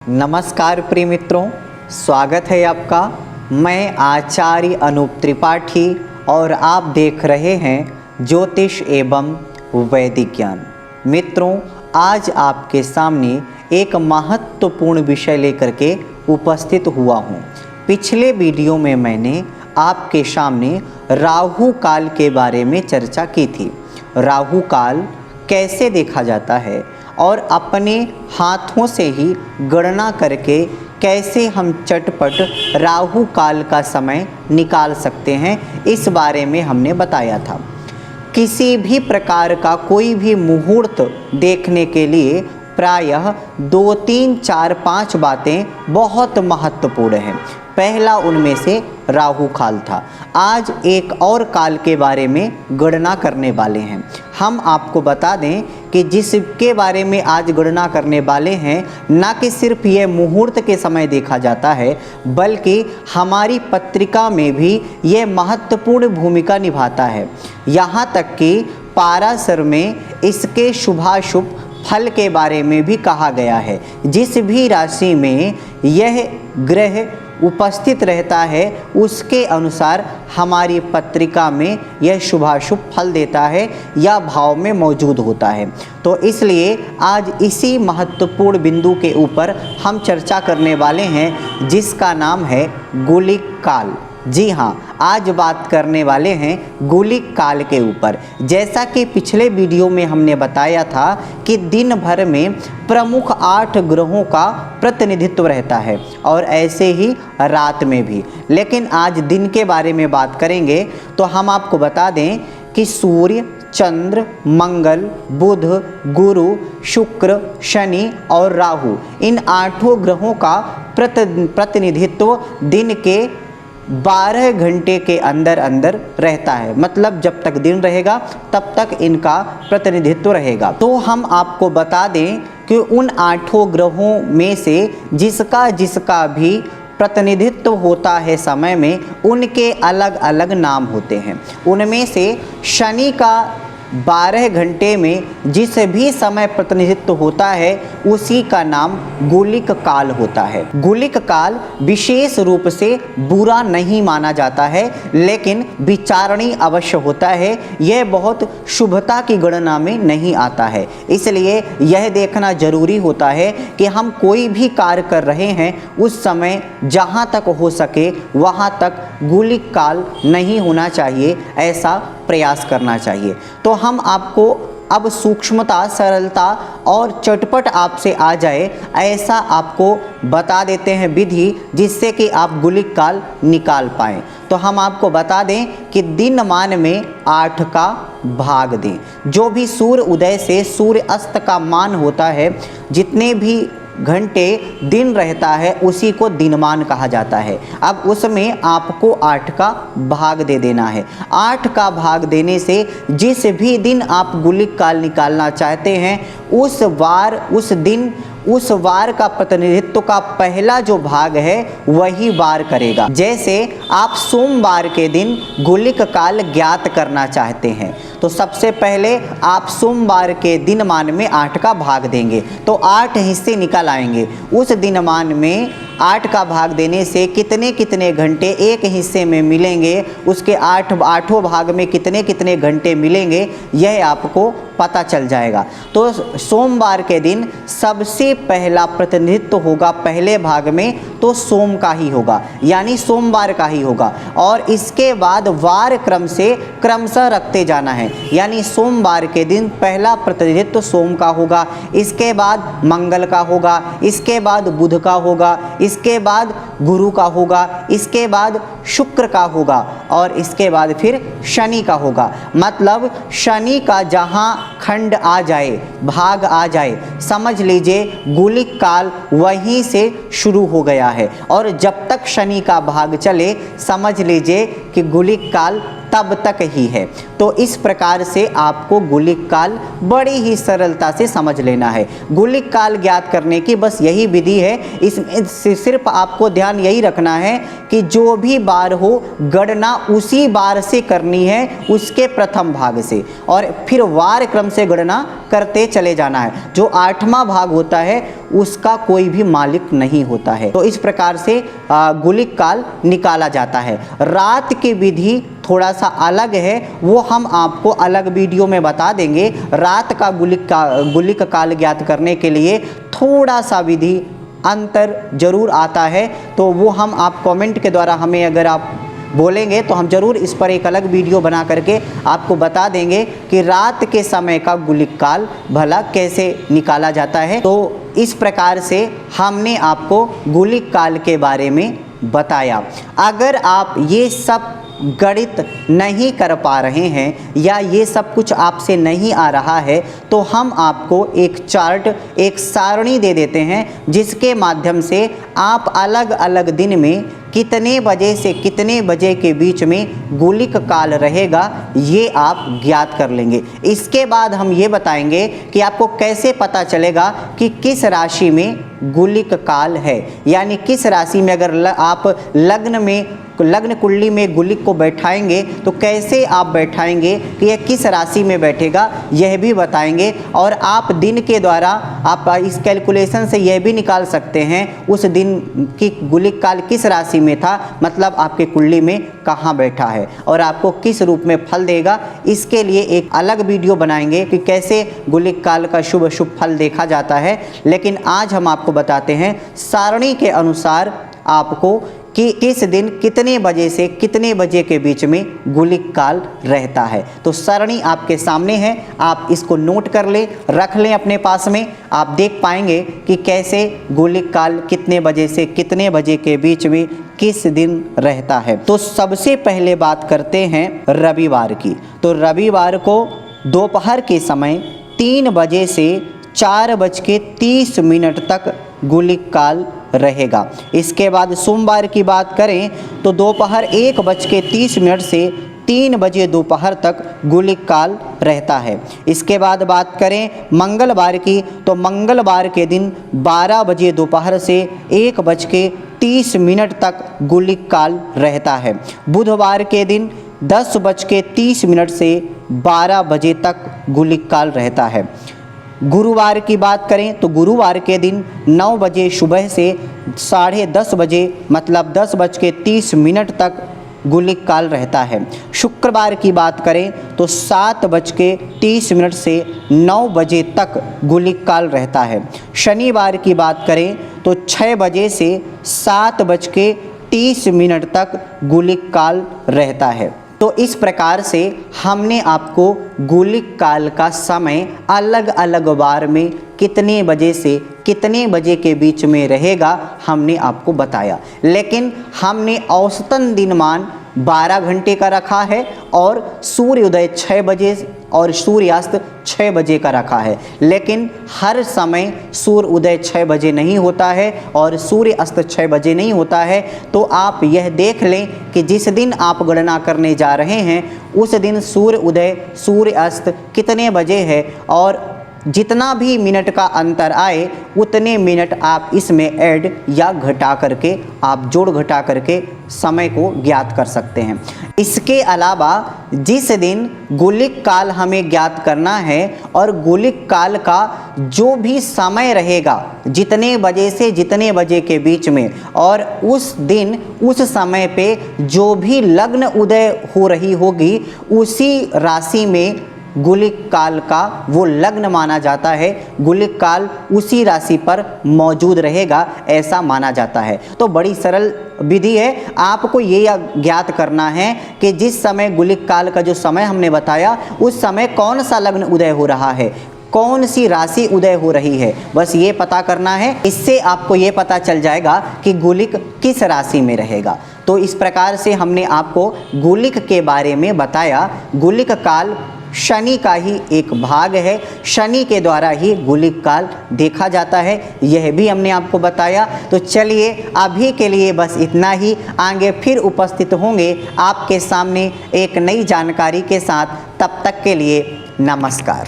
नमस्कार प्रिय मित्रों, स्वागत है आपका। मैं आचार्य अनूप त्रिपाठी और आप देख रहे हैं ज्योतिष एवं वैदिक ज्ञान। मित्रों, आज आपके सामने एक महत्वपूर्ण विषय लेकर के उपस्थित हुआ हूँ। पिछले वीडियो में मैंने आपके सामने राहु काल के बारे में चर्चा की थी। राहु काल कैसे देखा जाता है और अपने हाथों से ही गणना करके कैसे हम चटपट राहु काल का समय निकाल सकते हैं, इस बारे में हमने बताया था। किसी भी प्रकार का कोई भी मुहूर्त देखने के लिए प्रायः 2, 3, 4, 5 बातें बहुत महत्वपूर्ण हैं। पहला उनमें से राहु काल था। आज एक और काल के बारे में गणना करने वाले हैं। हम आपको बता दें कि जिसके बारे में आज गणना करने वाले हैं, ना कि सिर्फ ये मुहूर्त के समय देखा जाता है, बल्कि हमारी पत्रिका में भी ये महत्वपूर्ण भूमिका निभाता है। यहाँ तक कि पाराशर में इसके शुभाशुभ फल के बारे में भी कहा गया है। जिस भी राशि में यह ग्रह उपस्थित रहता है, उसके अनुसार हमारी पत्रिका में यह शुभाशुभ फल देता है या भाव में मौजूद होता है। तो इसलिए आज इसी महत्वपूर्ण बिंदु के ऊपर हम चर्चा करने वाले हैं, जिसका नाम है गुलिक काल। जी हाँ, आज बात करने वाले हैं गुलिक काल के ऊपर। जैसा कि पिछले वीडियो में हमने बताया था कि दिन भर में प्रमुख 8 ग्रहों का प्रतिनिधित्व रहता है और ऐसे ही रात में भी। लेकिन आज दिन के बारे में बात करेंगे तो हम आपको बता दें कि सूर्य, चंद्र, मंगल, बुध, गुरु, शुक्र, शनि और राहु, इन 8 ग्रहों का प्रतिनिधित्व दिन के 12 घंटे के अंदर अंदर रहता है। मतलब जब तक दिन रहेगा तब तक इनका प्रतिनिधित्व रहेगा। तो हम आपको बता दें कि उन 8 ग्रहों में से जिसका भी प्रतिनिधित्व होता है समय में, उनके अलग अलग नाम होते हैं। उनमें से शनि का 12 घंटे में जिस भी समय प्रतिनिधित्व होता है, उसी का नाम गुलिक काल होता है। गुलिक काल विशेष रूप से बुरा नहीं माना जाता है, लेकिन विचारणीय अवश्य होता है। यह बहुत शुभता की गणना में नहीं आता है। इसलिए यह देखना जरूरी होता है कि हम कोई भी कार्य कर रहे हैं, उस समय जहाँ तक हो सके वहाँ तक गुलिक काल नहीं होना चाहिए, ऐसा प्रयास करना चाहिए। तो हम आपको अब सूक्ष्मता, सरलता और चटपट आपसे आ जाए, ऐसा आपको बता देते हैं विधि, जिससे कि आप गुलिक काल निकाल पाएँ। तो हम आपको बता दें कि दिनमान में 8 का भाग दें। जो भी सूर्य उदय से सूर्य अस्त का मान होता है, जितने भी घंटे दिन रहता है, उसी को दिनमान कहा जाता है। अब उसमें आपको 8 का भाग दे देना है। 8 का भाग देने से जिस भी दिन आप गुलिक काल निकालना चाहते हैं, उस वार का प्रतिनिधित्व का पहला जो भाग है वही वार करेगा। जैसे आप सोमवार के दिन गुलिक काल ज्ञात करना चाहते हैं, तो सबसे पहले आप सोमवार के दिनमान में 8 का भाग देंगे, तो 8 हिस्से निकल आएंगे। उस दिनमान में 8 का भाग देने से कितने कितने घंटे एक हिस्से में मिलेंगे, उसके 8 भाग में कितने कितने घंटे मिलेंगे, यह आपको पता चल जाएगा। तो सोमवार के दिन सबसे पहला प्रतिनिधित्व होगा पहले भाग में, तो सोम का ही होगा, यानी सोमवार का ही होगा। और इसके बाद वार क्रम से क्रमशः रखते जाना है, यानी सोमवार के दिन पहला प्रतिनिधित्व सोम का होगा, इसके बाद मंगल का होगा, इसके बाद बुध का होगा, इसके बाद गुरु का होगा, इसके बाद शुक्र का होगा और इसके बाद फिर शनि का होगा। मतलब शनि का जहाँ खंड आ जाए, भाग आ जाए, समझ लीजिए गुलिक काल वहीं से शुरू हो गया है। और जब तक शनि का भाग चले, समझ लीजिए कि गुलिक काल तब तक ही है। तो इस प्रकार से आपको गुलिक काल बड़ी ही सरलता से समझ लेना है। गुलिक काल ज्ञात करने की बस यही विधि है। इसमें सिर्फ आपको ध्यान यही रखना है कि जो भी बार हो गणना उसी बार से करनी है, उसके प्रथम भाग से, और फिर वार क्रम से गणना करते चले जाना है। जो 8वां भाग होता है उसका कोई भी मालिक नहीं होता है। तो इस प्रकार से गुलिक काल निकाला जाता है। रात की विधि थोड़ा सा अलग है, वो हम आपको अलग वीडियो में बता देंगे। रात का गुलिक काल ज्ञात करने के लिए थोड़ा सा विधि अंतर जरूर आता है, तो वो हम आप कमेंट के द्वारा हमें अगर आप बोलेंगे तो हम जरूर इस पर एक अलग वीडियो बना करके आपको बता देंगे कि रात के समय का गुलिक काल भला कैसे निकाला जाता है। तो इस प्रकार से हमने आपको गुलिक काल के बारे में बताया। अगर आप ये सब गणित नहीं कर पा रहे हैं या ये सब कुछ आपसे नहीं आ रहा है, तो हम आपको एक चार्ट, एक सारणी दे देते हैं, जिसके माध्यम से आप अलग अलग दिन में कितने बजे से कितने बजे के बीच में गुलिक काल रहेगा ये आप ज्ञात कर लेंगे। इसके बाद हम ये बताएंगे कि आपको कैसे पता चलेगा कि किस राशि में गुलिक काल है, यानी किस राशि में अगर आप लग्न कुंडली में गुलिक को बैठाएंगे तो कैसे आप बैठाएंगे कि यह किस राशि में बैठेगा यह भी बताएंगे। और आप दिन के द्वारा आप इस कैलकुलेशन से यह भी निकाल सकते हैं उस दिन की गुलिक काल किस राशि में था, मतलब आपके कुंडली में कहाँ बैठा है और आपको किस रूप में फल देगा। इसके लिए एक अलग वीडियो बनाएंगे कि कैसे गुलिक काल का शुभ अशुभ फल देखा जाता है। लेकिन आज हम आपको बताते हैं सारणी के अनुसार आपको कि किस दिन कितने बजे से कितने बजे के बीच में गुलिक काल रहता है। तो सरणी आपके सामने है, आप इसको नोट कर लें, रख लें अपने पास में। आप देख पाएंगे कि कैसे गुलिक काल कितने बजे से कितने बजे के बीच में किस दिन रहता है। तो सबसे पहले बात करते हैं रविवार की। तो रविवार को दोपहर के समय 3 बजे से 4:30 तक गुलिक काल रहेगा। इसके बाद सोमवार की बात करें तो दोपहर 1:30 से 3 बजे दोपहर तक गुलिक काल रहता है। इसके बाद बात करें मंगलवार की, तो मंगलवार के दिन 12 बजे दोपहर से 1:30 तक गुलिक काल रहता है। बुधवार के दिन 10:30 से 12 बजे तक गुलिक काल रहता है। गुरुवार की बात करें तो गुरुवार के दिन 9 बजे सुबह से 10:30 बजे मतलब 10:30 तक गुलिक काल रहता है। शुक्रवार की बात करें तो 7:30 से 9 बजे तक गुलिक काल रहता है। शनिवार की बात करें तो 6 बजे से 7:30 तक गुलिक काल रहता है। तो इस प्रकार से हमने आपको गुलिक काल का समय अलग अलग बार में कितने बजे से कितने बजे के बीच में रहेगा हमने आपको बताया। लेकिन हमने औसतन दिनमान 12 घंटे का रखा है और सूर्योदय 6 बजे और सूर्यास्त 6 बजे का रखा है। लेकिन हर समय सूर्य उदय 6 बजे नहीं होता है और सूर्य अस्त 6 बजे नहीं होता है। तो आप यह देख लें कि जिस दिन आप गणना करने जा रहे हैं उस दिन सूर्य उदय सूर्य अस्त कितने बजे है, और जितना भी मिनट का अंतर आए उतने मिनट आप इसमें ऐड या घटा करके आप जोड़ घटा करके समय को ज्ञात कर सकते हैं। इसके अलावा जिस दिन गुलिक काल हमें ज्ञात करना है और गुलिक काल का जो भी समय रहेगा जितने बजे से जितने बजे के बीच में, और उस दिन उस समय पे जो भी लग्न उदय हो रही होगी उसी राशि में गुलिक काल का वो लग्न माना जाता है। गुलिक काल उसी राशि पर मौजूद रहेगा ऐसा माना जाता है। तो बड़ी सरल विधि है। आपको ये ज्ञात करना है कि जिस समय गुलिक काल का जो समय हमने बताया उस समय कौन सा लग्न उदय हो रहा है, कौन सी राशि उदय हो रही है, बस ये पता करना है। इससे आपको ये पता चल जाएगा कि गुलिक किस राशि में रहेगा। तो इस प्रकार से हमने आपको गुलिक के बारे में बताया। गुलिक काल शनि का ही एक भाग है। शनि के द्वारा ही गुलिक काल देखा जाता है, यह भी हमने आपको बताया। तो चलिए अभी के लिए बस इतना ही, आगे फिर उपस्थित होंगे आपके सामने एक नई जानकारी के साथ। तब तक के लिए नमस्कार।